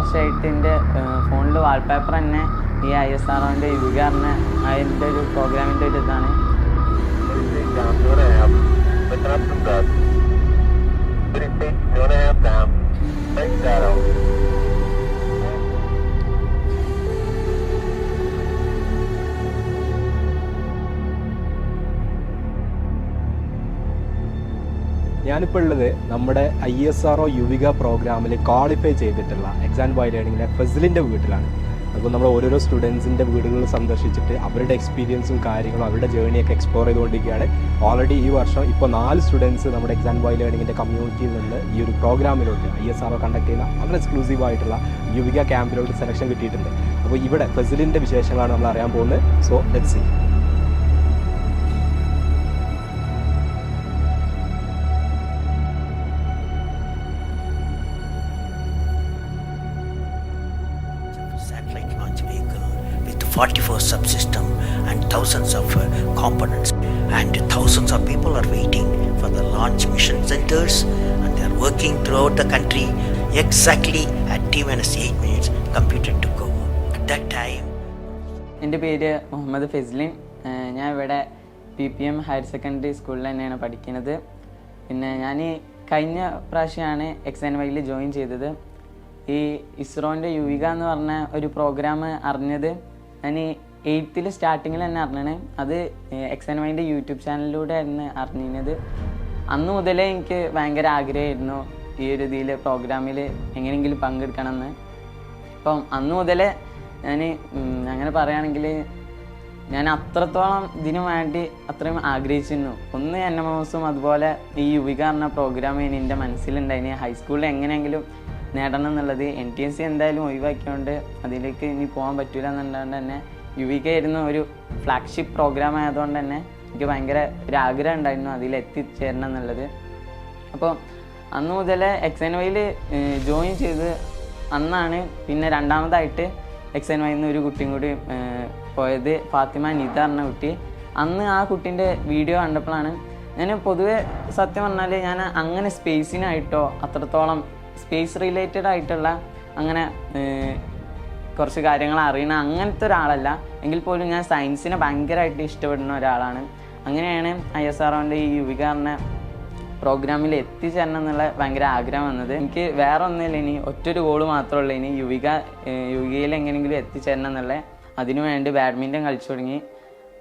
വർഷമായിട്ട് എൻ്റെ ഫോണിൽ വാൾപേപ്പർ തന്നെ ഈ ISROൻ്റെ യുവിക അതിൻ്റെ ഒരു പ്രോഗ്രാമിൻ്റെ ഒരു ഇതാണ്. ഞാനിപ്പോൾ ഉള്ളത് നമ്മുടെ ISRO യുവിക പ്രോഗ്രാമിൽ ക്വാളിഫൈ ചെയ്തിട്ടുള്ള എക്സാം ബൈ ലേണിങ്ങിലെ ഫസിലിൻ്റെ വീട്ടിലാണ്. അപ്പോൾ നമ്മൾ ഓരോരോ സ്റ്റുഡൻസിൻ്റെ വീടുകൾ സന്ദർശിച്ചിട്ട് അവരുടെ എക്സ്പീരിയൻസും കാര്യങ്ങളും അവരുടെ ജേണിയൊക്കെ എക്സ്പ്ലോർ ചെയ്തുകൊണ്ടിരിക്കുകയാണ്. ഓൾറെഡി ഈ വർഷം ഇപ്പോൾ 4 സ്റ്റുഡൻസ് നമ്മുടെ എക്സാം ബൈ ലേണിങ്ങിൻ്റെ കമ്മ്യൂണിറ്റിയിൽ നിന്ന് ഈ ഒരു പ്രോഗ്രാമിലോട്ട് ISRO കണ്ടക്ട് ചെയ്യുന്ന വളരെ എക്സ്ക്ലൂസീവ് ആയിട്ടുള്ള യുവിക ക്യാമ്പിലോട്ട് സെലക്ഷൻ കിട്ടിയിട്ടുണ്ട്. അപ്പോൾ ഇവിടെ ഫസിലിൻ്റെ വിശേഷങ്ങളാണ് നമ്മൾ അറിയാൻ പോകുന്നത്. So let's see. Satellite launch vehicle with 44 subsystem and thousands of components, and thousands of people are waiting for the launch mission centers, and they are working throughout the country. Exactly at T-8 computed to go. At that time, എൻ്റെ പേര് മുഹമ്മദ് ഫെസ്ലിൻ. ഞാൻ ഇവിടെ PPM higher secondary സ്കൂളിൽ തന്നെയാണ് പഠിക്കുന്നത്. പിന്നെ ഞാൻ കഴിഞ്ഞ പ്രാവശ്യമാണ് XNYയിൽ ജോയിൻ ചെയ്തത്. ഈ ഇസ്രോൻ്റെ യുവിക എന്ന് പറഞ്ഞ ഒരു പ്രോഗ്രാം അറിഞ്ഞത് ഞാൻ 8th സ്റ്റാർട്ടിങ്ങിൽ തന്നെ അറിഞ്ഞത്. അത് XNYൻ്റെ യൂട്യൂബ് ചാനലിലൂടെ ആയിരുന്നു അറിഞ്ഞത്. അന്ന് മുതലേ എനിക്ക് ഭയങ്കര ആഗ്രഹമായിരുന്നു ഈ ഒരു ഇതിൽ പ്രോഗ്രാമിൽ എങ്ങനെയെങ്കിലും പങ്കെടുക്കണമെന്ന്. അപ്പം അന്ന് മുതലേ ഞാൻ അങ്ങനെ പറയുകയാണെങ്കിൽ ഞാൻ അത്രത്തോളം ഇതിനു വേണ്ടി അത്രയും ആഗ്രഹിച്ചിരുന്നു. ഒന്ന് NMOSും അതുപോലെ ഈ യുവിക പറഞ്ഞ പ്രോഗ്രാം എൻ്റെ മനസ്സിലുണ്ടായിന്. ഹൈസ്കൂളിൽ എങ്ങനെയെങ്കിലും നേടണം എന്നുള്ളത്. NTSC എന്തായാലും ഒഴിവാക്കിയോണ്ട് അതിലേക്ക് ഇനി പോകാൻ പറ്റില്ല എന്നുള്ളതുകൊണ്ട് തന്നെ യുവിക ആയിരുന്നു ഒരു ഫ്ലാഗ്ഷിപ്പ് പ്രോഗ്രാം ആയതുകൊണ്ട് തന്നെ എനിക്ക് ഭയങ്കര ഒരു ആഗ്രഹം ഉണ്ടായിരുന്നു അതിലെത്തിച്ചേരണം എന്നുള്ളത്. അപ്പോൾ അന്ന് മുതൽ XNYയിൽ ജോയിൻ ചെയ്ത് അന്നാണ് പിന്നെ രണ്ടാമതായിട്ട് XNYയിൽ നിന്ന് ഒരു കുട്ടിയും കൂടി പോയത്, ഫാത്തിമ നിത എന്ന കുട്ടി. അന്ന് ആ കുട്ടീൻ്റെ വീഡിയോ കണ്ടപ്പോഴാണ് ഞാൻ പൊതുവെ സത്യം പറഞ്ഞാൽ ഞാൻ അങ്ങനെ സ്പേസിനായിട്ടോ അത്രത്തോളം സ്പേസ് റിലേറ്റഡ് ആയിട്ടുള്ള അങ്ങനെ കുറച്ച് കാര്യങ്ങൾ അറിയണ അങ്ങനത്തെ ഒരാളല്ല. എങ്കിൽ പോലും ഞാൻ സയൻസിനെ ഭയങ്കരമായിട്ട് ഇഷ്ടപ്പെടുന്ന ഒരാളാണ്. അങ്ങനെയാണ് ISROൻ്റെ ഈ യുവിക എന്ന പ്രോഗ്രാമിൽ എത്തിച്ചേരണം എന്നുള്ള ഭയങ്കര ആഗ്രഹം വന്നത്. എനിക്ക് വേറെ ഒന്നുമില്ല, ഇനി ഒറ്റൊരു ഗോള് മാത്രമേ ഉള്ളൂ. ഇനി യുവികയിൽ എങ്ങനെയെങ്കിലും എത്തിച്ചേരണം എന്നുള്ള. അതിനുവേണ്ടി ബാഡ്മിൻ്റൺ കളിച്ചു തുടങ്ങി.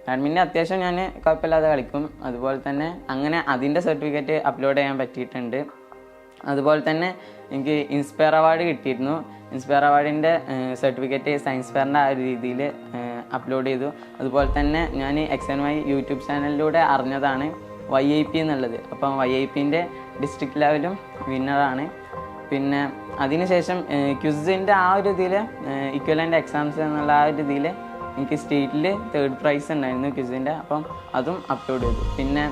ബാഡ്മിൻ്റൺ അത്യാവശ്യം ഞാൻ കുഴപ്പമില്ലാതെ കളിക്കും. അതുപോലെ തന്നെ അങ്ങനെ അതിൻ്റെ സർട്ടിഫിക്കറ്റ് അപ്ലോഡ് ചെയ്യാൻ പറ്റിയിട്ടുണ്ട്. അതുപോലെ തന്നെ എനിക്ക് ഇൻസ്പയർ അവാർഡ് കിട്ടിയിരുന്നു. ഇൻസ്പയർ അവാർഡിൻ്റെ സർട്ടിഫിക്കറ്റ് സയൻസ് ഫെയറിൻ്റെ ആ ഒരു രീതിയിൽ അപ്ലോഡ് ചെയ്തു. അതുപോലെ തന്നെ ഞാൻ XNY യൂട്യൂബ് ചാനലിലൂടെ അറിഞ്ഞതാണ് YIP എന്നുള്ളത്. അപ്പം YIPൻ്റെ ഡിസ്ട്രിക്ട് ലെവലും വിന്നറാണ്. പിന്നെ അതിനുശേഷം ക്വിസിൻ്റെ ആ ഒരു ഇതിൽ ഇക്വലൻ്റ് എക്സാംസ് എന്നുള്ള ആ ഒരു ഇതിൽ എനിക്ക് സ്റ്റേറ്റിൽ 3rd പ്രൈസ് ഉണ്ടായിരുന്നു ക്വിസിൻ്റെ. അപ്പം അതും അപ്ലോഡ് ചെയ്തു. പിന്നെ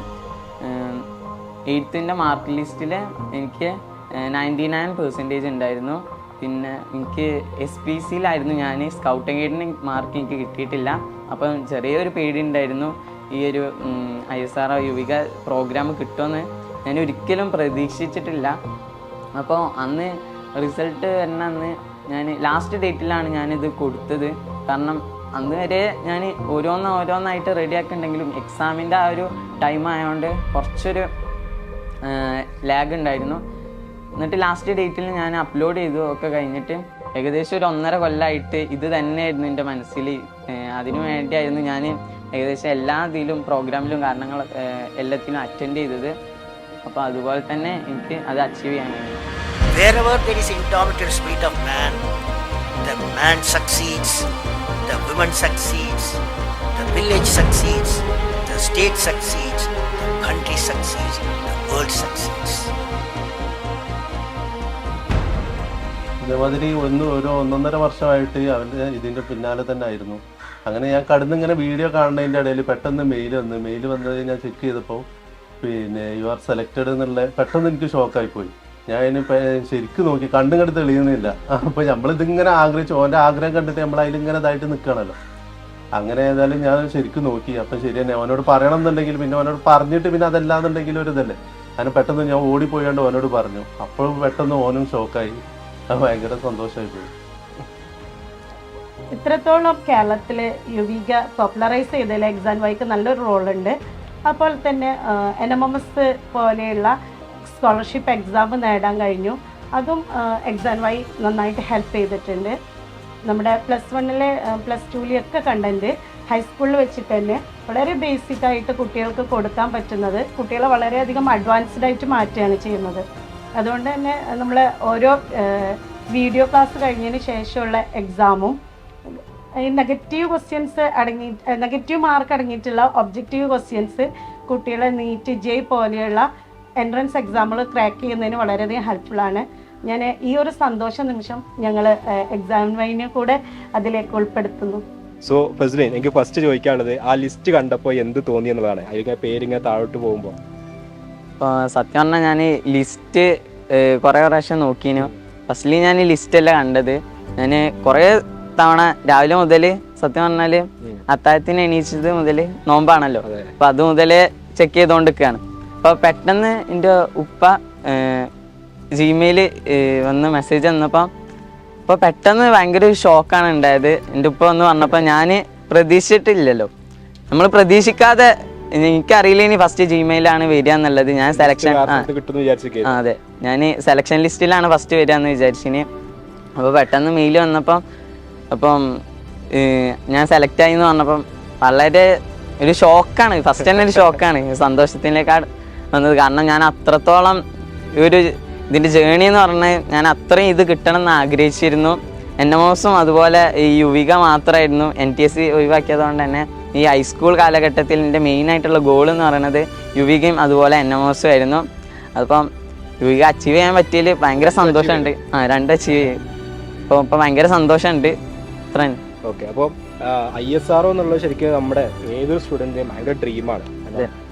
8th മാർക്ക് ലിസ്റ്റിൽ എനിക്ക് 99% ഉണ്ടായിരുന്നു. പിന്നെ എനിക്ക് SPCയിലായിരുന്നു ഞാൻ. സ്കൗട്ട് ആൻഡ് ഗൈഡിന് മാർക്ക് എനിക്ക് കിട്ടിയിട്ടില്ല. അപ്പം ചെറിയൊരു പേടി ഉണ്ടായിരുന്നു ഈ ഒരു ISRO യുവിക പ്രോഗ്രാം കിട്ടുമെന്ന് ഞാൻ ഒരിക്കലും പ്രതീക്ഷിച്ചിട്ടില്ല. അപ്പോൾ അന്ന് റിസൾട്ട് വരുന്ന അന്ന് ഞാൻ ലാസ്റ്റ് ഡേറ്റിലാണ് ഞാനിത് കൊടുത്തത്. കാരണം അന്ന് വരെ ഞാൻ ഓരോന്നായിട്ട് റെഡിയാക്കുന്നുണ്ടെങ്കിലും എക്സാമിൻ്റെ ആ ഒരു ടൈം ആയതുകൊണ്ട് കുറച്ചൊരു ലാഗ് ഉണ്ടായിരുന്നു. എന്നിട്ട് ലാസ്റ്റ് ഡേറ്റിൽ ഞാൻ അപ്ലോഡ് ചെയ്തു ഒക്കെ കഴിഞ്ഞിട്ട് ഏകദേശം ഒരു 1.5 കൊല്ലമായിട്ട് ഇത് തന്നെയായിരുന്നു എൻ്റെ മനസ്സിൽ. അതിനു വേണ്ടിയായിരുന്നു ഞാൻ ഏകദേശം എല്ലാ ഇതിലും പ്രോഗ്രാമിലും കാരണങ്ങൾ എല്ലാത്തിനും അറ്റൻഡ് ചെയ്തത്. അപ്പോൾ അതുപോലെ തന്നെ എനിക്ക് അത് അച്ചീവ് ചെയ്യാൻ കഴിയും. wherever there is indomitable spirit of man, the man succeeds, the woman succeeds, the village succeeds, the state succeeds, the country succeeds, the world succeeds. അതേമാതിരി ഒരു 1.5 വർഷമായിട്ട് അവൻ്റെ ഇതിൻ്റെ പിന്നാലെ തന്നെ ആയിരുന്നു. അങ്ങനെ ഞാൻ കടന്നിങ്ങനെ വീഡിയോ കാണുന്നതിൻ്റെ ഇടയിൽ പെട്ടെന്ന് മെയിൽ വന്നത് ഞാൻ ചെക്ക് ചെയ്തപ്പോൾ പിന്നെ യു ആർ സെലക്റ്റഡ് എന്നുള്ള പെട്ടെന്ന് എനിക്ക് ഷോക്കായിപ്പോയി. ഞാൻ അതിന് ശരിക്കും നോക്കി കണ്ടും കണ്ട് തെളിയുന്നില്ല. അപ്പോൾ നമ്മളിതിങ്ങനെ ആഗ്രഹിച്ചു, ഓൻ്റെ ആഗ്രഹം കണ്ടിട്ട് നമ്മൾ അതിലിങ്ങനെ ഇതായിട്ട് നിൽക്കണമല്ലോ. അങ്ങനെ ഏതായാലും ഞാൻ ശരിക്കും നോക്കി. അപ്പം ശരി തന്നെ അവനോട് പറയണം എന്നുണ്ടെങ്കിൽ പിന്നെ അവനോട് പറഞ്ഞിട്ട് പിന്നെ അതല്ലാന്നുണ്ടെങ്കിൽ ഒരു ഇതല്ലേ. അങ്ങനെ പെട്ടെന്ന് ഞാൻ ഓടിപ്പോയാണ്ട് ഓനോട് പറഞ്ഞു. അപ്പോൾ പെട്ടെന്ന് ഓനും ഷോക്കായി. അത് ഭയങ്കര സന്തോഷമായി പോയി. ഇത്രത്തോളം കേരളത്തിൽ യുവിക പോപ്പുലറൈസ് ചെയ്തതിൽ എക്സാം വൈക്ക് നല്ലൊരു റോളുണ്ട്. അപ്പോൾ തന്നെ NMMS പോലെയുള്ള സ്കോളർഷിപ്പ് എക്സാം നേടാൻ കഴിഞ്ഞു. അതും എക്സാം വൈ നന്നായിട്ട് ഹെൽപ്പ് ചെയ്തിട്ടുണ്ട്. നമ്മുടെ +1 +2 കണ്ടൻറ്റ് ഹൈസ്കൂളിൽ വെച്ചിട്ട് തന്നെ വളരെ ബേസിക് ആയിട്ട് കുട്ടികൾക്ക് കൊടുക്കാൻ പറ്റുന്നത് കുട്ടികളെ വളരെയധികം അഡ്വാൻസ്ഡ് ആയിട്ട് മാറ്റുകയാണ് ചെയ്യുന്നത്. അതുകൊണ്ട് തന്നെ നമ്മൾ ഓരോ വീഡിയോ ക്ലാസ് കഴിഞ്ഞതിന് ശേഷമുള്ള എക്സാമും ഈ നെഗറ്റീവ് മാർക്ക് അടങ്ങിയിട്ടുള്ള ഒബ്ജക്റ്റീവ് ക്വസ്റ്റ്യൻസ് കുട്ടികളെ നീറ്റ് JEE പോലെയുള്ള എൻട്രൻസ് എക്സാമുകൾ ക്രാക്ക് ചെയ്യുന്നതിന് വളരെയധികം ഹെൽപ്ഫുള്ളാണ്. ഞാൻ ഈ ഒരു സന്തോഷ നിമിഷം ഞങ്ങൾ എക്സാം വൈനെ കൂടെ അതിലേക്ക് ഉൾപ്പെടുത്തുന്നു. സോ ഫസ്ലിൻ, എനിക്ക് ഫസ്റ്റ് ചോദിക്കാനുള്ളത് ആ ലിസ്റ്റ് കണ്ടപ്പോൾ എന്ത് തോന്നി എന്നതാണ്. അതിങ്ങനെ പേരിങ്ങനെ താഴോട്ട് പോകുമ്പോൾ സത്യം പറഞ്ഞാൽ ഞാൻ ലിസ്റ്റ് കുറേ പ്രാവശ്യം നോക്കിനു. ഫസ്റ്റ്ലി ഞാൻ ഈ ലിസ്റ്റല്ല കണ്ടത്. ഞാൻ കുറേ തവണ രാവിലെ മുതൽ സത്യം പറഞ്ഞാൽ അത്താഴത്തിന് എണീച്ചത് മുതൽ നോമ്പാണല്ലോ, അപ്പം അത് മുതൽ ചെക്ക് ചെയ്തുകൊണ്ടിരിക്കുകയാണ്. അപ്പോൾ പെട്ടെന്ന് എൻ്റെ ഉപ്പ ജിമെയിൽ വന്ന് മെസ്സേജ് തന്നപ്പോൾ അപ്പോൾ പെട്ടെന്ന് ഭയങ്കര ഒരു ഷോക്കാണ് ഉണ്ടായത്. എൻ്റെ ഉപ്പ വന്ന് പറഞ്ഞപ്പോൾ ഞാൻ പ്രതീക്ഷിച്ചിട്ടില്ലല്ലോ, നമ്മൾ പ്രതീക്ഷിക്കാതെ, എനിക്കറിയില്ല ഇനി ഫസ്റ്റ് ജിമെയിലാണ് വരിക എന്നുള്ളത്. ഞാൻ സെലക്ഷൻ അതെ ഞാൻ സെലക്ഷൻ ലിസ്റ്റിലാണ് ഫസ്റ്റ് വരിക എന്ന് വിചാരിച്ചിന്. അപ്പോൾ പെട്ടെന്ന് മെയിൽ വന്നപ്പം ഞാൻ സെലക്ട് ആയി എന്ന് പറഞ്ഞപ്പം വളരെ ഒരു ഷോക്കാണ്. ഫസ്റ്റ് തന്നെ ഒരു ഷോക്കാണ്, സന്തോഷത്തിലേക്കാണ് വന്നത്. കാരണം ഞാൻ അത്രത്തോളം ഇതിൻ്റെ ജേണി എന്ന് പറഞ്ഞാൽ ഞാൻ അത്രയും ഇത് കിട്ടണം എന്ന് ആഗ്രഹിച്ചിരുന്നു. NMMSഉം അതുപോലെ ഈ യുവിക മാത്രമായിരുന്നു. NTSC ഒഴിവാക്കിയതുകൊണ്ട് തന്നെ ഈ ഹൈസ്കൂൾ കാലഘട്ടത്തിൽ എൻ്റെ മെയിനായിട്ടുള്ള ഗോൾ എന്ന് പറയുന്നത് യുവികയും അതുപോലെ NMMSഉം ആയിരുന്നു. അപ്പം യുവിക അച്ചീവ് ചെയ്യാൻ പറ്റിയതിൽ ഭയങ്കര സന്തോഷമുണ്ട്. രണ്ട് അച്ചീവ് ചെയ്യും. അപ്പോൾ ഭയങ്കര സന്തോഷമുണ്ട്. അത്ര തന്നെ. ഓക്കെ, അപ്പോൾ ISRO എന്നുള്ളത് ശരിക്കും നമ്മുടെ ഏതൊരു സ്റ്റുഡൻറ്റിൻ്റെയും ഭയങ്കര ഡ്രീമാണ്.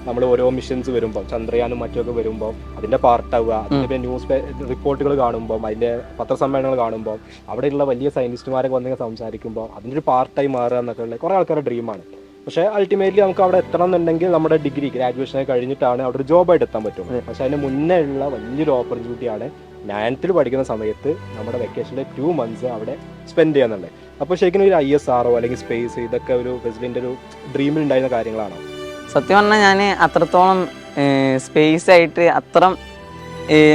നമ്മൾ ഓരോ മിഷൻസ് വരുമ്പോൾ, ചന്ദ്രയാനും മറ്റൊക്കെ വരുമ്പോൾ അതിൻ്റെ പാർട്ടാവുക, അതിൻ്റെ ന്യൂസ് റിപ്പോർട്ടുകൾ കാണുമ്പോൾ, അതിൻ്റെ പത്രസമ്മേളനങ്ങൾ കാണുമ്പോൾ, അവിടെയുള്ള വലിയ സയൻറ്റിസ്റ്റുമാരൊക്കെ വന്നെങ്കിൽ സംസാരിക്കുമ്പോൾ അതിൻ്റെ ഒരു പാർട്ടായി മാറുക എന്നൊക്കെ ഉള്ള കുറേ ആൾക്കാരുടെ ഡ്രീമാണ്. പക്ഷേ അൾട്ടിമേറ്റ്ലി നമുക്ക് അവിടെ എത്തണം എന്നുണ്ടെങ്കിൽ നമ്മുടെ ഗ്രാജുവേഷൻ കഴിഞ്ഞിട്ടാണ് അവിടെ ഒരു ജോബായിട്ട് എത്താൻ പറ്റും. പക്ഷേ അതിന് മുന്നേ ഉള്ള വലിയൊരു ഓപ്പർച്യൂണിറ്റിയാണ് 9th പഠിക്കുന്ന സമയത്ത് നമ്മുടെ വെക്കേഷനിലെ 2 months അവിടെ സ്പെൻഡ് ചെയ്യാന്നുള്ളത്. അപ്പോൾ ശരിക്കും ഒരു ISRO അല്ലെങ്കിൽ സ്പേസ് ഇതൊക്കെ ഒരു ഫെസിലിൻ്റെ ഒരു ഡ്രീമിൽ ഉണ്ടായിരുന്ന കാര്യങ്ങളാണോ? സത്യം പറഞ്ഞാൽ ഞാൻ അത്രത്തോളം സ്പേസ് ആയിട്ട്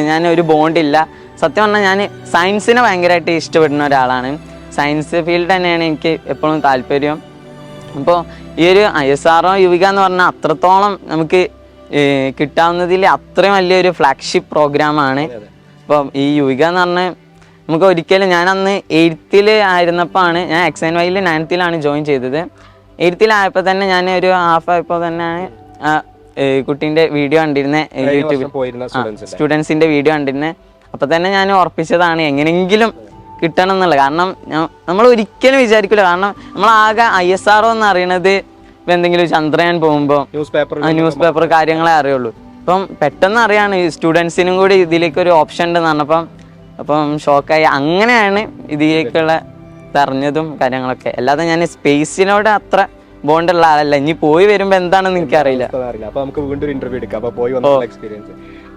ഞാനൊരു ബോണ്ടില്ല. സത്യം പറഞ്ഞാൽ ഞാൻ സയൻസിനെ ഭയങ്കരമായിട്ട് ഇഷ്ടപ്പെടുന്ന ഒരാളാണ്. സയൻസ് ഫീൽഡ് തന്നെയാണ് എനിക്ക് എപ്പോഴും താല്പര്യം. അപ്പോൾ ഈ ഒരു ISRO യുവിക എന്ന് പറഞ്ഞാൽ അത്രത്തോളം നമുക്ക് കിട്ടാവുന്നതിൽ അത്രയും വലിയൊരു ഫ്ലാഗ്ഷിപ്പ് പ്രോഗ്രാമാണ്. അപ്പം ഈ യുവിക എന്ന് പറഞ്ഞാൽ നമുക്ക് ഒരിക്കലും, ഞാൻ അന്ന് 8th ആയിരുന്നപ്പോൾ ഞാൻ XNYയിൽ 9th ജോയിൻ ചെയ്തത്. 8th ആയപ്പോൾ തന്നെ ഞാൻ ഒരു ഹാഫ് ആയപ്പോൾ തന്നെയാണ് കുട്ടീൻ്റെ വീഡിയോ കണ്ടിരുന്നത്, യൂട്യൂബിൽ സ്റ്റുഡൻസിൻ്റെ വീഡിയോ കണ്ടിരുന്നത്. അപ്പോൾ തന്നെ ഞാൻ ഉറപ്പിച്ചതാണ് എങ്ങനെയെങ്കിലും കിട്ടണം എന്നുള്ളത്. കാരണം നമ്മൾ ഒരിക്കലും വിചാരിക്കില്ല. കാരണം നമ്മളാകെ ISRO എന്ന് അറിയണത് എന്തെങ്കിലും ചന്ദ്രയാൻ പോകുമ്പോൾ ന്യൂസ് പേപ്പർ കാര്യങ്ങളെ അറിയുള്ളൂ. അപ്പം പെട്ടെന്ന് അറിയാണ് സ്റ്റുഡൻസിനും കൂടി ഇതിലേക്കൊരു ഓപ്ഷൻ ഉണ്ടെന്ന് പറഞ്ഞപ്പം ഷോക്കായി. അങ്ങനെയാണ് ഇതിലേക്കുള്ള അറിഞ്ഞതും കാര്യങ്ങളൊക്കെ. അല്ലാതെ ഞാൻ സ്പേസിനോട് അത്ര ബോണ്ടുള്ള ആളല്ല. ഇനി പോയി വരുമ്പോൾ എന്താണെന്ന് എനിക്കറിയില്ല. അപ്പോൾ നമുക്ക് വീണ്ടും ഒരു ഇന്റർവ്യൂ എടുക്കാം. അപ്പോൾ പോയി വന്ന എക്സ്പീരിയൻസ്.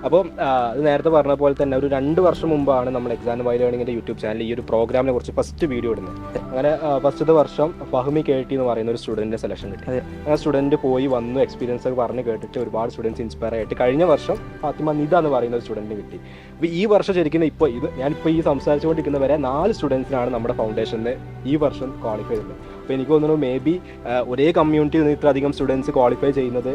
അപ്പോൾ അത് നേരത്തെ പറഞ്ഞ പോലെ തന്നെ ഒരു 2 വർഷം മുമ്പാണ് നമ്മൾ എക്സാം വൈ ലേണിങ്ങിൻ്റെ യൂട്യൂബ് ചാനലിൽ ഈ ഒരു പ്രോഗ്രാമിനെ കുറിച്ച് ഫസ്റ്റ് വീഡിയോ ഇടുന്നത്. അങ്ങനെ ഫസ്റ്റത്തെ വർഷം ഫഹ്മി KT എന്ന് പറയുന്ന ഒരു സ്റ്റുഡൻറ്റിൻ്റെ സെലക്ഷൻ കിട്ടി. ആ സ്റ്റുഡൻറ്റ് പോയി വന്നു, എക്സ്പീരിയൻസ് ഒക്കെ പറഞ്ഞ് കേട്ടിട്ട് ഒരുപാട് സ്റ്റുഡൻസ് ഇൻസ്പയർ ആയിട്ട് കഴിഞ്ഞ വർഷം ഫാത്തിമ നിദ എന്ന് പറയുന്ന ഒരു സ്റ്റുഡൻറ്റിന് കിട്ടി. അപ്പോൾ ഈ വർഷം ശരിക്കും ഞാനിപ്പോൾ ഈ സംസാരിച്ചുകൊണ്ടിരിക്കുന്ന വരെ 4 സ്റ്റുഡൻസിനാണ് നമ്മുടെ ഫൗണ്ടേഷനിൽ ഈ വർഷം ക്വാളിഫൈ ചെയ്യുന്നത്. അപ്പോൾ എനിക്ക് തോന്നുന്നു മേ ബി ഒരേ കമ്മ്യൂണിറ്റിയിൽ നിന്ന് ഇത്രയധികം സ്റ്റുഡൻസ് ക്വാളിഫൈ ചെയ്യുന്നത്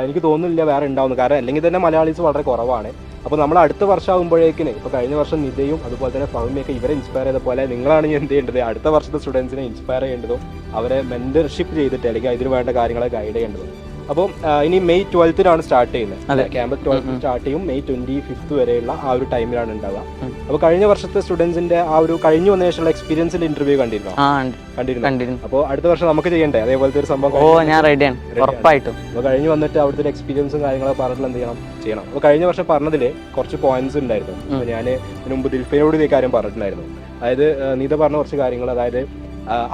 എനിക്ക് തോന്നുന്നില്ല വേറെ ഉണ്ടാവുന്നു. കാരണം അല്ലെങ്കിൽ തന്നെ മലയാളീസ് വളരെ കുറവാണ്. അപ്പോൾ നമ്മൾ അടുത്ത വർഷം ആകുമ്പോഴേക്കിന് ഇപ്പോൾ കഴിഞ്ഞ വർഷം നിതയും അതുപോലെ തന്നെ ഫഹ്മിയൊക്കെ ഇവരെ ഇൻസ്പയർ ചെയ്ത പോലെ നിങ്ങളാണ് എന്ത് ചെയ്യേണ്ടത്, അടുത്ത വർഷത്തെ സ്റ്റുഡൻസിനെ ഇൻസ്പയർ ചെയ്യേണ്ടതും അവരെ മെൻറ്റർഷിപ്പ് ചെയ്തിട്ട് അല്ലെങ്കിൽ അതിന് വേണ്ട കാര്യങ്ങളെ ഗൈഡ് ചെയ്യേണ്ടതും. അപ്പം ഇനി May 12th സ്റ്റാർട്ട് ചെയ്യുന്നത്. ക്യാമ്പസ് 12th സ്റ്റാർട്ട് ചെയ്യും. May 25th വരെയുള്ള ആ ഒരു ടൈമിലാണ് ഉണ്ടാവുക. അപ്പോൾ കഴിഞ്ഞ വർഷത്തെ സ്റ്റുഡൻസിന്റെ ആ ഒരു കഴിഞ്ഞു വന്ന ശേഷമുള്ള എക്സ്പീരിയൻസിന്റെ ഇന്റർവ്യൂ കണ്ടിരുന്നു. അപ്പോൾ അടുത്ത വർഷം നമുക്ക് ചെയ്യണ്ടേ അതേപോലത്തെ ഒരു സംഭവം? ഞാൻ റെഡിയാണ്, ഉറപ്പായിട്ടും. അപ്പോൾ കഴിഞ്ഞ് വന്നിട്ട് അവിടുത്തെ എക്സ്പീരിയൻസും കാര്യങ്ങളൊക്കെ പറഞ്ഞിട്ട് എന്ത് ചെയ്യണം. അപ്പോൾ കഴിഞ്ഞ വർഷം പറഞ്ഞതിൽ കുറച്ച് പോയിന്റ്സ് ഉണ്ടായിരുന്നു. അപ്പോൾ ഞാൻ ഇതിനു മുമ്പ് ദിൽഫയോട് ഈ കാര്യം പറഞ്ഞിട്ടുണ്ടായിരുന്നു. അതായത് നീത പറഞ്ഞ കുറച്ച് കാര്യങ്ങൾ, അതായത്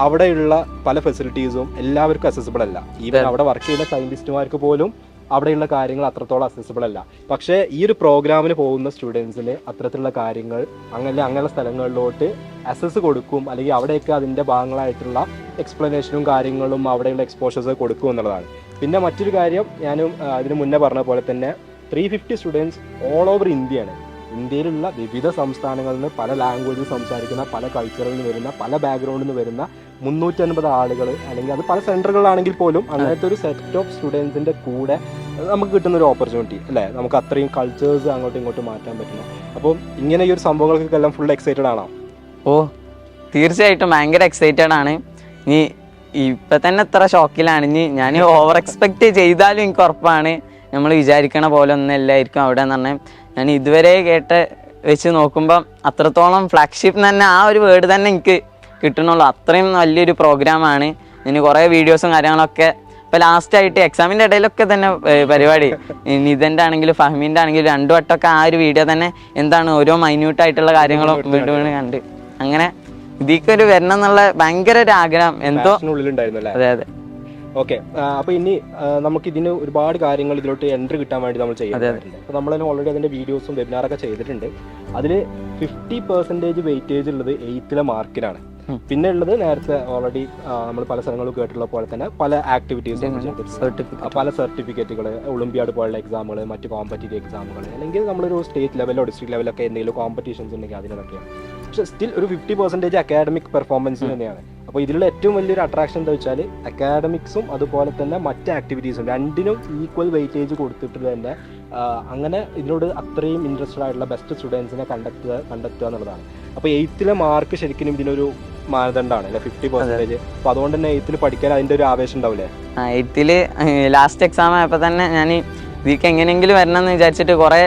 അവിടെയുള്ള പല ഫെസിലിറ്റീസും എല്ലാവർക്കും അക്സസിബിൾ അല്ല. ഈവൻ അവിടെ വർക്ക് ചെയ്യുന്ന സയന്റിസ്റ്റുമാർക്ക് പോലും അവിടെയുള്ള കാര്യങ്ങൾ അത്രത്തോളം അക്സസിബിൾ അല്ല. പക്ഷേ ഈ ഒരു പ്രോഗ്രാമിന് പോകുന്ന സ്റ്റുഡൻസിന് അത്തരത്തിലുള്ള കാര്യങ്ങൾ അങ്ങനെയുള്ള സ്ഥലങ്ങളിലോട്ട് അസസ് കൊടുക്കും, അല്ലെങ്കിൽ അവിടെയൊക്കെ അതിൻ്റെ ഭാഗങ്ങളായിട്ടുള്ള എക്സ്പ്ലനേഷനും കാര്യങ്ങളും അവിടെയുള്ള എക്സ്പോഷേഴ്സ് കൊടുക്കും എന്നുള്ളതാണ്. പിന്നെ മറ്റൊരു കാര്യം, ഞാനും അതിന് മുന്നേ പറഞ്ഞ പോലെ തന്നെ 350 സ്റ്റുഡൻസ് ഓൾ ഓവർ ഇന്ത്യയാണ്. ഇന്ത്യയിലുള്ള വിവിധ സംസ്ഥാനങ്ങളിൽ നിന്ന് പല ലാംഗ്വേജ് സംസാരിക്കുന്ന, പല കൾച്ചറിൽ നിന്ന് വരുന്ന, പല ബാക്ക്ഗ്രൗണ്ടിൽ നിന്ന് വരുന്ന 350 ആളുകൾ, അല്ലെങ്കിൽ അത് പല സെൻറ്ററുകളാണെങ്കിൽ പോലും അങ്ങനത്തെ ഒരു സെറ്റ് ഓഫ് സ്റ്റുഡൻസിൻ്റെ കൂടെ നമുക്ക് കിട്ടുന്ന ഒരു ഓപ്പർച്യൂണിറ്റി അല്ലേ, നമുക്ക് അത്രയും കൾച്ചേഴ്സ് അങ്ങോട്ടും ഇങ്ങോട്ടും മാറ്റാൻ പറ്റുന്നു. അപ്പം ഇങ്ങനെ ഈ ഒരു സംഭവങ്ങൾക്കെല്ലാം ഫുൾ എക്സൈറ്റഡ് ആണോ? ഓ തീർച്ചയായിട്ടും ഭയങ്കര എക്സൈറ്റഡ് ആണ്. ഇനി ഇപ്പം തന്നെ ഇത്ര ഷോക്കിലാണ്. ഇനി ഞാൻ ഓവർ എക്സ്പെക്റ്റ് ചെയ്താലും എനിക്ക് ഉറപ്പാണ് നമ്മൾ വിചാരിക്കണ പോലെ ഒന്നും അല്ലായിരിക്കും അവിടെ എന്ന് പറഞ്ഞാൽ. ഞാൻ ഇതുവരെ കേട്ട് വെച്ച് നോക്കുമ്പം അത്രത്തോളം ഫ്ലാഗ്ഷിപ്പ് തന്നെ ആ ഒരു വേർഡ് തന്നെ എനിക്ക് കിട്ടണുള്ളൂ. അത്രയും വലിയൊരു പ്രോഗ്രാമാണ്. ഇതിന് കുറേ വീഡിയോസും കാര്യങ്ങളൊക്കെ ഇപ്പോൾ ലാസ്റ്റായിട്ട് എക്സാമിൻ്റെ ഇടയിലൊക്കെ തന്നെ പരിപാടി നിതൻ്റെ ആണെങ്കിലും ഫഹ്മീൻ്റെ ആണെങ്കിലും 2 വട്ടമൊക്കെ ആ ഒരു വീഡിയോ തന്നെ എന്താണ് ഓരോ മൈന്യൂട്ടായിട്ടുള്ള കാര്യങ്ങളും വീണ്ടും വീണ്ടും കണ്ട് അങ്ങനെ ഇതിക്കൊരു വരണം എന്നുള്ള ഭയങ്കര ഒരു ആഗ്രഹം എന്തോ ഉള്ളിലുണ്ടായിരുന്നു. അതെ അതെ. ഓക്കെ, അപ്പോൾ ഇനി നമുക്ക് ഇതിന് ഒരുപാട് കാര്യങ്ങൾ ഇതിലോട്ട് എൻട്രി കിട്ടാൻ വേണ്ടി നമ്മൾ ചെയ്യുന്നുണ്ട്. അപ്പോൾ നമ്മൾ തന്നെ ഓൾറെഡി അതിൻ്റെ വീഡിയോസും വെബിനാറൊക്കെ ചെയ്തിട്ടുണ്ട്. അതിൽ 50% വെയിറ്റേജ് ഉള്ളത് 8th മാർക്കിനാണ്. പിന്നെ ഉള്ളത് നേരത്തെ ഓൾറെഡി നമ്മൾ പല സ്ഥലങ്ങളും കേട്ടിട്ടുള്ള പോലെ തന്നെ പല ആക്ടിവിറ്റീസും പല സർട്ടിഫിക്കറ്റുകൾ, ഒളിമ്പിയാഡ് പോലുള്ള എക്സാമുകൾ, മറ്റ് കോമ്പറ്റീറ്റീവ് എക്സാമുകൾ, അല്ലെങ്കിൽ നമ്മളൊരു സ്റ്റേറ്റ് ലെവലോ ഡിസ്ട്രിക്ട് ലെവലൊക്കെ എന്തെങ്കിലും കോമ്പറ്റീഷൻസ് ഉണ്ടെങ്കിൽ അതിനൊക്കെയാണ്. പക്ഷേ സ്റ്റിൽ ഒരു 50% അക്കാഡമിക് പെർഫോമൻസ് തന്നെയാണ്. അപ്പോൾ ഇതിലുള്ള ഏറ്റവും വലിയൊരു അട്രാക്ഷൻ എന്താ വെച്ചാൽ അക്കാഡമിക്സും അതുപോലെ തന്നെ മറ്റ് ആക്ടിവിറ്റീസും രണ്ടിനും ഈക്വൽ വെയിറ്റേജ് കൊടുത്തിട്ട് തന്നെ അങ്ങനെ ഇതിനോട് അത്രയും ഇൻട്രസ്റ്റഡ് ആയിട്ടുള്ള ബെസ്റ്റ് സ്റ്റുഡൻസിനെ കണ്ടെത്തുക എന്നുള്ളതാണ്. അപ്പോൾ 8th മാർക്ക് ശരിക്കും ഇതിനൊരു മാനദണ്ഡമാണ് അല്ലെ 50%. അപ്പോൾ അതുകൊണ്ട് തന്നെ 8th പഠിക്കാൻ അതിൻ്റെ ഒരു ആവേശം ഉണ്ടാവില്ലേ? 8th ലാസ്റ്റ് എക്സാം ആയപ്പോൾ തന്നെ ഞാൻ ഇതിക്ക് എങ്ങനെയെങ്കിലും വരണം എന്ന് വിചാരിച്ചിട്ട് കുറേ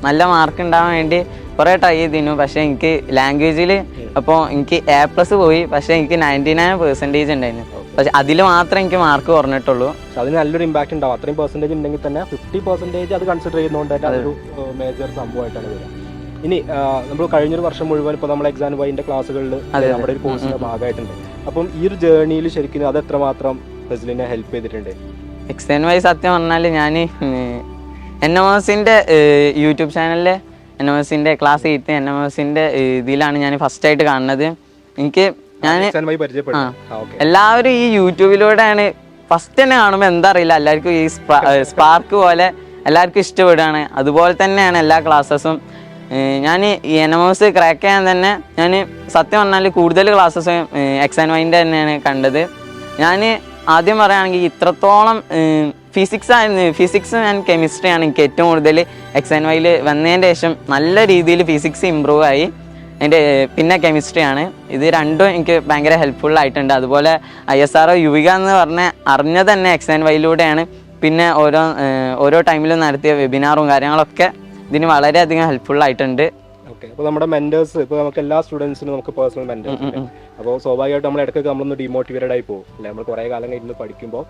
നല്ല മാർക്ക് ഉണ്ടാവാൻ വേണ്ടി കുറേ ട്രൈ ചെയ്തിരുന്നു. പക്ഷേ എനിക്ക് ലാംഗ്വേജിൽ അപ്പോൾ എനിക്ക് A+ പോയി. പക്ഷേ എനിക്ക് 99% ഉണ്ടായിരുന്നു. പക്ഷെ അതിൽ മാത്രമേ എനിക്ക് മാർക്ക് കുറഞ്ഞിട്ടുള്ളൂ. അതിന് നല്ലൊരു ഇമ്പാക്ട് ഉണ്ടാവും. അത്രയും പെർസെൻറ്റേജ് ഉണ്ടെങ്കിൽ തന്നെ 50% അത് കൺസിഡർ ചെയ്യുന്നതുകൊണ്ട് തന്നെ അതൊരു മേജർ സംഭവമായിട്ടാണ് വരിക. ഇനി നമ്മൾ കഴിഞ്ഞൊരു വർഷം മുഴുവൻ ഇപ്പോൾ നമ്മൾ എക്സാം വൈൻ്റെ ക്ലാസ്സുകളിൽ നമ്മുടെ ഒരു കോഴ്സിൻ്റെ ഭാഗമായിട്ടുണ്ട്. അപ്പം ഈ ഒരു ജേർണിയിൽ ശരിക്കും അത് എത്രമാത്രം ഫെസ്ലിനെ ഹെൽപ്പ് ചെയ്തിട്ടുണ്ട്? എക്സാം വൈ സത്യം പറഞ്ഞാൽ ഞാൻ NMSൻ്റെ യൂട്യൂബ് ചാനലിൽ NMSൻ്റെ ക്ലാസ് 8 NMSൻ്റെ ഇതിലാണ് ഞാൻ ഫസ്റ്റായിട്ട് കാണുന്നത്. എനിക്ക് ഞാൻ എല്ലാവരും ഈ യൂട്യൂബിലൂടെയാണ് ഫസ്റ്റ് തന്നെ കാണുമ്പോൾ എന്താ അറിയില്ല, എല്ലാവർക്കും ഈ സ്പാർക്ക് പോലെ എല്ലാവർക്കും ഇഷ്ടപ്പെടുകയാണ്. അതുപോലെ തന്നെയാണ് എല്ലാ ക്ലാസ്സസും. ഞാൻ ഈ NMS ക്രാക്ക് ചെയ്യാൻ തന്നെ ഞാൻ സത്യം പറഞ്ഞാൽ കൂടുതൽ ക്ലാസ്സസ് എക്സാം വൈൻ്റെ തന്നെയാണ് കണ്ടത്. ഞാൻ ആദ്യം പറയുകയാണെങ്കിൽ ഇത്രത്തോളം ഫിസിക്സ് ആൻഡ് കെമിസ്ട്രിയാണ് എനിക്ക് ഏറ്റവും കൂടുതൽ എക്സാം വൈയിൽ വന്നതിൻ്റെ ശേഷം നല്ല രീതിയിൽ ഫിസിക്സ് ഇമ്പ്രൂവ് ആയി. അതിൻ്റെ പിന്നെ കെമിസ്ട്രിയാണ്. ഇത് രണ്ടും എനിക്ക് ഭയങ്കര ഹെൽപ്ഫുള്ളായിട്ടുണ്ട്. അതുപോലെ ISRO യുവിക എന്ന് അറിഞ്ഞത് തന്നെ എക്സാം വൈയിലൂടെയാണ്. പിന്നെ ഓരോ ടൈമിലും നടത്തിയ വെബിനാറും കാര്യങ്ങളൊക്കെ ഇതിന് വളരെയധികം ഹെൽപ്ഫുള്ളായിട്ടുണ്ട്. ഓക്കെ, അപ്പോൾ നമ്മുടെ മെൻറ്റേഴ്സ് ഇപ്പോൾ നമുക്ക് എല്ലാ സ്റ്റുഡൻസിനും നമുക്ക് പേഴ്സണൽ മെൻറ്റേഴ്സ് ഉണ്ട്. അപ്പോൾ സ്വാഭാവികമായിട്ട് നമ്മൾ ഇടയ്ക്കൊക്കെ നമ്മളൊന്ന് ഡിമോട്ടിവേറ്റഡ് ആയി പോകും അല്ലേ? നമ്മൾ കുറേ കാലം ഇരുന്ന് പഠിക്കുമ്പോൾ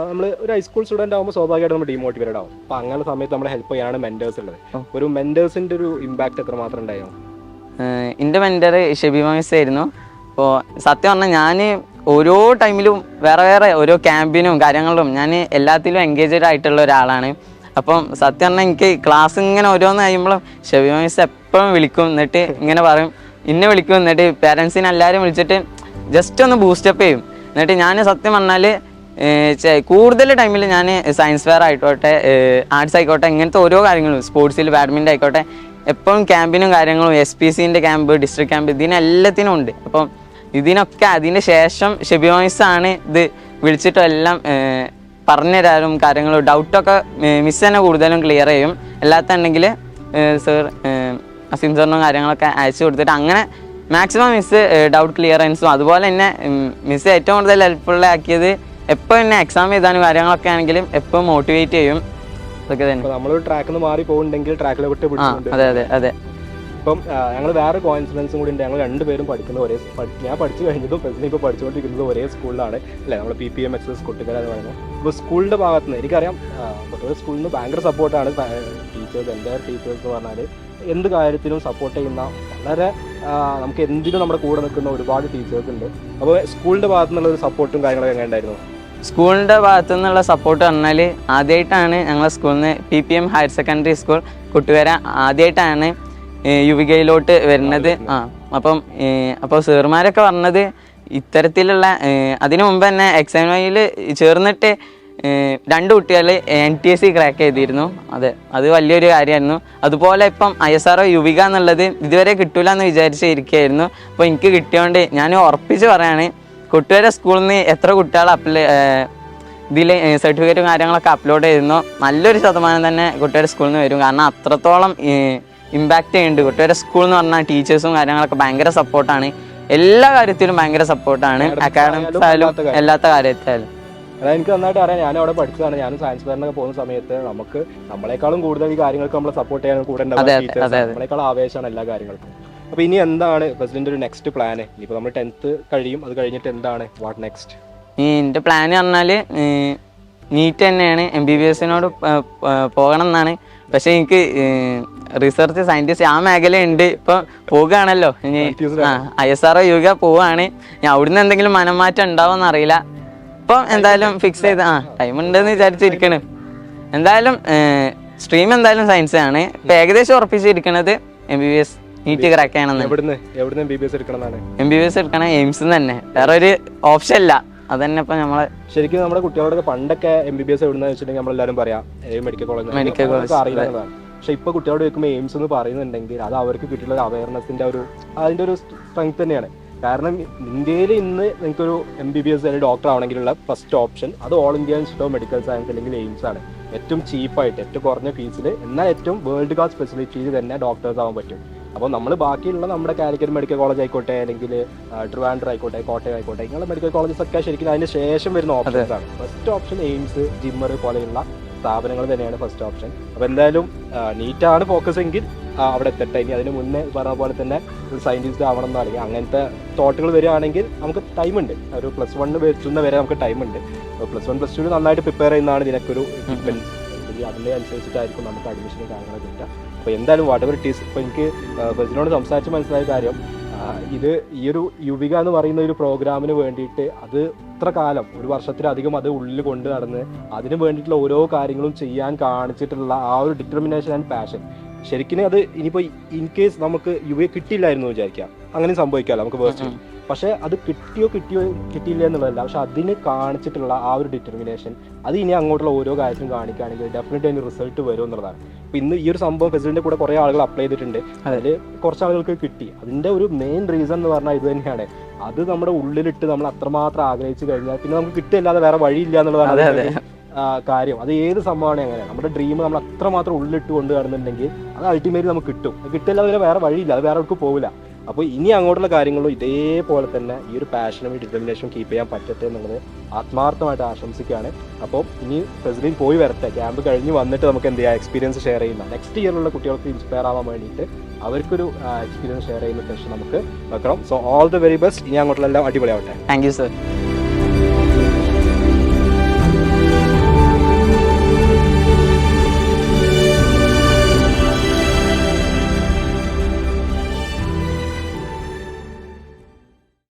നമ്മൾ ഒരു ഹൈസ്കൂൾ സ്റ്റുഡൻ്റ് ആകുമ്പോൾ സ്വാഭാവികമായിട്ട് നമ്മൾ ഡിമോട്ടിവേറ്റഡ് ആവും. അപ്പോൾ അങ്ങനെ സമയത്ത് നമ്മളെ ഹെൽപ്പ് ചെയ്യാനാണ് മെൻറ്റേഴ്സ് ഉള്ളത്. ഒരു മെൻറ്റേഴ്സിൻ്റെ ഒരു ഇമ്പാക്ട് എത്രമാത്രം ഉണ്ടായോ? എൻ്റെ മെൻറ്റർ ഷെബീമ മിസ് ആയിരുന്നു. അപ്പോൾ സത്യം പറഞ്ഞാൽ ഞാൻ ഓരോ ടൈമിലും വേറെ ഓരോ ക്യാമ്പിനും കാര്യങ്ങളിലും ഞാൻ എല്ലാത്തിലും എൻഗേജഡ് ആയിട്ടുള്ള ഒരാളാണ്. അപ്പം സത്യം പറഞ്ഞാൽ എനിക്ക് ക്ലാസ് ഇങ്ങനെ ഓരോന്ന് കഴിയുമ്പോഴും ഷെബീമ മിസ് എപ്പോഴും വിളിക്കും. എന്നിട്ട് ഇങ്ങനെ പറയും, ഇന്നെ വിളിക്കും. എന്നിട്ട് പേരൻസിനെ എല്ലാവരും വിളിച്ചിട്ട് ജസ്റ്റ് ഒന്ന് ബൂസ്റ്റപ്പ് ചെയ്യും. എന്നിട്ട് ഞാൻ സത്യം പറഞ്ഞാൽ കൂടുതൽ ടൈമിൽ ഞാൻ സയൻസ് ഫെയർ ആയിക്കോട്ടെ, ആർട്സ് ആയിക്കോട്ടെ, ഇങ്ങനത്തെ ഓരോ കാര്യങ്ങളും, സ്പോർട്സിൽ ബാഡ്മിൻ്റൺ ആയിക്കോട്ടെ, എപ്പോഴും ക്യാമ്പിനും കാര്യങ്ങളും SPCൻ്റെ ക്യാമ്പ്, ഡിസ്ട്രിക്ട് ക്യാമ്പ്, ഇതിനെല്ലാത്തിനും ഉണ്ട്. അപ്പം ഇതിനൊക്കെ അതിൻ്റെ ശേഷം ഷെബീമ മിസ്സാണ് ഇത് വിളിച്ചിട്ടും എല്ലാം പറഞ്ഞു തരാനും കാര്യങ്ങളും ഡൗട്ടൊക്കെ മിസ് തന്നെ കൂടുതലും ക്ലിയർ ചെയ്യും. അല്ലാത്തുണ്ടെങ്കിൽ സർ അസീം സാറിനും കാര്യങ്ങളൊക്കെ അയച്ചു കൊടുത്തിട്ട് അങ്ങനെ മാക്സിമം മിസ് ഡൗട്ട് ക്ലിയറൻസും. അതുപോലെ തന്നെ മിസ് ഏറ്റവും കൂടുതൽ ഹെൽപ്ഫുള്ളാക്കിയത് എപ്പോൾ എന്നെ എക്സാം എഴുതാനും കാര്യങ്ങളൊക്കെ ആണെങ്കിലും എപ്പോഴും മോട്ടിവേറ്റ് ചെയ്യും. അതൊക്കെ തന്നെ. നമ്മൾ ട്രാക്കിൽ നിന്ന് മാറി പോകുന്നുണ്ടെങ്കിൽ ട്രാക്കിലെ വിട്ട് പിടിക്കുന്നുണ്ട്. അതെ അതെ അതെ. ഇപ്പം ഞങ്ങൾ വേറെ കോയിൻസിഡൻസും കൂടി ഉണ്ട്. ഞങ്ങൾ രണ്ടുപേരും പഠിക്കുന്നത് ഞാൻ പഠിച്ചു കഴിഞ്ഞതും ഫെസ്ലിൻ ഇപ്പോൾ പഠിച്ചുകൊണ്ടിരിക്കുന്നത് ഒരേ സ്കൂളിലാണ് അല്ലേ? നമ്മൾ PPMXS കൊട്ടിക്കര എന്ന് പറയുന്നത്. അപ്പോൾ സ്കൂളിൻ്റെ ഭാഗത്ത് നിന്ന് എനിക്കറിയാം പൊതുവെ സ്കൂളിൽ നിന്ന് ഭയങ്കര സപ്പോർട്ടാണ് ടീച്ചേഴ്സ്. എൻ്റെ ടീച്ചേഴ്സ് എന്ന് പറഞ്ഞാൽ എന്ത് കാര്യത്തിലും സപ്പോർട്ട് ചെയ്യുന്ന വളരെ നമുക്ക് എന്തിനും നമ്മുടെ കൂടെ നിൽക്കുന്ന ഒരുപാട് ടീച്ചേഴ്സ് ഉണ്ട്. അപ്പോൾ സ്കൂളിൻ്റെ ഭാഗത്തു നിന്നുള്ളൊരു സപ്പോർട്ടും കാര്യങ്ങളൊക്കെ എങ്ങനെ ഉണ്ടായിരുന്നു? സ്കൂളിൻ്റെ ഭാഗത്തു നിന്നുള്ള സപ്പോർട്ട് പറഞ്ഞാൽ ആദ്യമായിട്ടാണ് ഞങ്ങളെ സ്കൂളിൽ നിന്ന് PPM ഹയർ സെക്കൻഡറി സ്കൂൾ കുട്ടുവര ആദ്യമായിട്ടാണ് യുവികയിലോട്ട് വരുന്നത്. അപ്പോൾ സാറുമാരൊക്കെ പറഞ്ഞത് ഇത്തരത്തിലുള്ള അതിനു മുമ്പ് തന്നെ എക്സാം വൈയിൽ ചേർന്നിട്ട് 2 കുട്ടികൾ NTSC ക്രാക്ക് ചെയ്തിരുന്നു. അത് വലിയൊരു കാര്യമായിരുന്നു. അതുപോലെ ഇപ്പം ISRO യുവിക എന്നുള്ളത് ഇതുവരെ കിട്ടൂല എന്ന് വിചാരിച്ചിരിക്കുകയായിരുന്നു. അപ്പോൾ എനിക്ക് കിട്ടിയോണ്ട് ഞാൻ ഉറപ്പിച്ച് പറയാണ്, കുട്ടികളുടെ സ്കൂളിൽ നിന്ന് എത്ര കുട്ടികൾ ഇതിൽ സർട്ടിഫിക്കറ്റും കാര്യങ്ങളൊക്കെ അപ്ലോഡ് ചെയ്യുന്നു നല്ലൊരു ശതമാനം തന്നെ കുട്ടികളുടെ സ്കൂളിൽ നിന്ന് വരും. കാരണം അത്രത്തോളം ഇമ്പാക്റ്റ് ചെയ്യുന്നുണ്ട്. കുട്ടികളുടെ സ്കൂൾ എന്ന് പറഞ്ഞാൽ ടീച്ചേഴ്സും കാര്യങ്ങളൊക്കെ ഭയങ്കര സപ്പോർട്ടാണ്. എല്ലാ കാര്യത്തിലും ഭയങ്കര സപ്പോർട്ടാണ്. അക്കാഡമിക്സ് ആയാലും എല്ലാത്ത കാര്യത്തിലായാലും. അതായത് എനിക്ക് നന്നായിട്ട് അറിയാം, ഞാൻ അവിടെ പഠിച്ചതാണ്. ഞാൻ സയൻസ് ഫെയറിനൊക്കെ പോകുന്ന സമയത്ത് നമ്മളെക്കാളും കൂടുതൽ ഈ കാര്യങ്ങൾക്ക് നമ്മളെ സപ്പോർട്ട് ചെയ്യാൻ കൂടെ നമ്മളെക്കാളും ആവേശമാണ് എല്ലാ കാര്യങ്ങൾക്കും. അപ്പോൾ ഇനി എന്താണ് പ്രസിഡന്റ് ഒരു നെക്സ്റ്റ് പ്ലാന്? ഇനിയിപ്പോൾ നമ്മൾ 10th കഴിയും, അത് കഴിഞ്ഞിട്ട് എന്താണ് വാട്ട് നെക്സ്റ്റ്? എൻ്റെ പ്ലാന് പറഞ്ഞാൽ നീറ്റ് തന്നെയാണ്. MBBSനോട് പോകണം എന്നാണ്. പക്ഷെ എനിക്ക് റിസർച്ച് സയൻറ്റിസ്റ്റ് ആ മേഖലയുണ്ട്. ഇപ്പം പോകുകയാണല്ലോ ഇനി ISRO യുവിക പോവുകയാണ്. ഞാൻ അവിടുന്ന് എന്തെങ്കിലും മനംമാറ്റം ഉണ്ടാവുമെന്ന് അറിയില്ല. ഇപ്പം എന്തായാലും ഫിക്സ് ചെയ്ത് ടൈം ഉണ്ടെന്ന് വിചാരിച്ചിരിക്കണം. എന്തായാലും സ്ട്രീം എന്തായാലും സയൻസ് ആണ്. ഇപ്പം ഏകദേശം ഉറപ്പിച്ചിരിക്കുന്നത് MBBS നീറ്റ് ക്രാക്ക് ചെയ്യണമെന്ന്. MBBS എടുക്കണം എയിംസ് തന്നെ, വേറെ ഒരു ഓപ്ഷൻ ഇല്ല. അതന്നെ ഇപ്പം നമ്മളെ ശരിക്കും നമ്മുടെ കുട്ടികളോടൊക്കെ പണ്ടൊക്കെ MBBS എവിടുന്ന് വെച്ചിട്ടുണ്ടെങ്കിൽ നമ്മളെല്ലാവരും പറയാം മെഡിക്കൽ കോളേജ് അറിയില്ല. പക്ഷെ ഇപ്പൊ കുട്ടികളോട് ചോദിക്കുമ്പോൾ എയിംസ് എന്ന് പറയുന്നുണ്ടെങ്കിൽ അത് അവർക്ക് കിട്ടിയുള്ള അവയർനെസിന്റെ അതിന്റെ ഒരു സ്ട്രെങ്ത് തന്നെയാണ്. കാരണം ഇന്ത്യയിൽ ഇന്ന് നിങ്ങൾക്കൊരു MBBS അല്ലെങ്കിൽ ഡോക്ടർ ആവണമെങ്കിലുള്ള ഫസ്റ്റ് ഓപ്ഷൻ അത് all India institute of medical science അല്ലെങ്കിൽ എയിംസ് ആണ്. ഏറ്റവും ചീപ്പായിട്ട് ഏറ്റവും കുറഞ്ഞ ഫീസിൽ എന്നാൽ ഏറ്റവും വേൾഡ് ക്ലാസ് ഫെസിലിറ്റിയിൽ തന്നെ ഡോക്ടേഴ്സ് ആവാൻ പറ്റും. അപ്പോൾ നമ്മൾ ബാക്കിയുള്ള നമ്മുടെ കാലിക്കറ്റ് മെഡിക്കൽ കോളേജ് ആയിക്കോട്ടെ, അല്ലെങ്കിൽ ട്രിവാൻഡ്രം ആയിക്കോട്ടെ, കോട്ടയം ആയിക്കോട്ടെ, ഇങ്ങനെയുള്ള മെഡിക്കൽ കോളേജസ് ഒക്കെ ശരിക്കും അതിന് ശേഷം വരുന്ന ഓപ്ഷൻസ് ആണ്. ഫസ്റ്റ് ഓപ്ഷൻ എയിംസ്, ജിമ്മർ പോലെയുള്ള സ്ഥാപനങ്ങൾ തന്നെയാണ് ഫസ്റ്റ് ഓപ്ഷൻ. അപ്പോൾ എന്തായാലും നീറ്റാണ് ഫോക്കസ് എങ്കിൽ അവിടെ എത്തട്ടെ. ഇനി അതിന് മുന്നേ പറഞ്ഞ പോലെ തന്നെ ഒരു സയൻറ്റിസ്റ്റ് ആവണം എന്നോ അല്ലെങ്കിൽ അങ്ങനത്തെ തോട്ടുകൾ വരികയാണെങ്കിൽ നമുക്ക് ടൈമുണ്ട്. ഒരു +1 എത്തുന്ന വരെ നമുക്ക് ടൈമുണ്ട്. അപ്പോൾ +1 +2 നന്നായിട്ട് പ്രിപ്പയർ ചെയ്യുന്നതാണ് ഇതിനൊക്കെ ഡിപ്പെൻസ്. അതിൻ്റെ അനുസരിച്ചിട്ടായിരിക്കും നമുക്ക് അഡ്മിഷനും കാര്യങ്ങളൊക്കെ കിട്ടുക. അപ്പോൾ എന്തായാലും വാട്ട് എവർ ഇറ്റ് ഈസ്, ഇപ്പോൾ എനിക്ക് ബസിനോട് സംസാരിച്ച് മനസ്സിലായ കാര്യം ഇത് ഈ ഒരു യുവിക എന്ന് പറയുന്ന ഒരു പ്രോഗ്രാമിന് വേണ്ടിയിട്ട് അത് ഇത്ര കാലം 1 വർഷത്തിലധികം അത് ഉള്ളിൽ കൊണ്ട് നടന്ന് അതിന് വേണ്ടിയിട്ടുള്ള ഓരോ കാര്യങ്ങളും ചെയ്യാൻ കാണിച്ചിട്ടുള്ള ആ ഒരു ഡിറ്റർമിനേഷൻ ആൻഡ് പാഷൻ, ശരിക്കും അത് ഇനിയിപ്പോൾ ഇൻ കേസ് നമുക്ക് യുവിക കിട്ടിയില്ലായിരുന്നു വിചാരിക്കാം, അങ്ങനെ സംഭവിക്കാമല്ലോ നമുക്ക് വേസ്റ്റ്. പക്ഷേ അത് കിട്ടിയില്ല എന്നുള്ളതല്ല, പക്ഷെ അതിന് കാണിച്ചിട്ടുള്ള ആ ഒരു ഡിറ്റർമിനേഷൻ അത് ഇനി അങ്ങോട്ടുള്ള ഓരോ കാര്യത്തിനും കാണിക്കുകയാണെങ്കിൽ ഡെഫിനറ്റ്ലി അതിന് റിസൾട്ട് വരും എന്നുള്ളതാണ്. അപ്പോൾ ഇന്ന് ഈ ഒരു സംഭവം ഫെസിലിറ്റിൻ്റെ കൂടെ കുറേ ആളുകൾ അപ്ലൈ ചെയ്തിട്ടുണ്ട്. അതിൽ കുറച്ച് ആളുകൾക്ക് കിട്ടി. അതിൻ്റെ ഒരു മെയിൻ റീസൺ എന്ന് പറഞ്ഞാൽ ഇത് തന്നെയാണ്. അത് നമ്മുടെ ഉള്ളിലിട്ട് നമ്മൾ അത്രമാത്രം ആഗ്രഹിച്ചു കഴിഞ്ഞാൽ പിന്നെ നമുക്ക് കിട്ടില്ലാതെ വേറെ വഴിയില്ല എന്നുള്ളതാണ് കാര്യം. അത് ഏത് സംഭവമാണ് അങ്ങനെ നമ്മുടെ ഡ്രീം നമ്മൾ അത്രമാത്രം ഉള്ളിലിട്ട് കൊണ്ട് കാണുന്നുണ്ടെങ്കിൽ അത് അൾട്ടിമേറ്റ്ലി നമുക്ക് കിട്ടും. കിട്ടില്ലാതെ വേറെ വഴിയില്ല, അത് വേറെ ആൾക്ക് പോകില്ല. അപ്പോൾ ഇനി അങ്ങോട്ടുള്ള കാര്യങ്ങളും ഇതേപോലെ തന്നെ ഈ ഒരു പാഷനും ഈ ഡിറ്റർമിനേഷനും കീപ്പ് ചെയ്യാൻ പറ്റട്ടെ എന്നുള്ളത് ആത്മാർത്ഥമായിട്ട് ആശംസിക്കുകയാണ്. അപ്പോൾ ഇനി പ്രസിഡന്റ് പോയി വരട്ടെ, ക്യാമ്പ് കഴിഞ്ഞ് വന്നിട്ട് നമുക്ക് എന്ത് ചെയ്യാം, എക്സ്പീരിയൻസ് ഷെയർ ചെയ്യുന്ന നെക്സ്റ്റ് ഇയറിലുള്ള കുട്ടികൾക്ക് ഇൻസ്പയർ ആവാൻ വേണ്ടിയിട്ട് അവർക്കൊരു എക്സ്പീരിയൻസ് ഷെയർ ചെയ്യുന്ന സെഷൻ നമുക്ക് വെക്കണം. So all the very best. ഇനി അങ്ങോട്ടുള്ള എല്ലാം അടിപൊളിയാവട്ടെ. Thank you sir.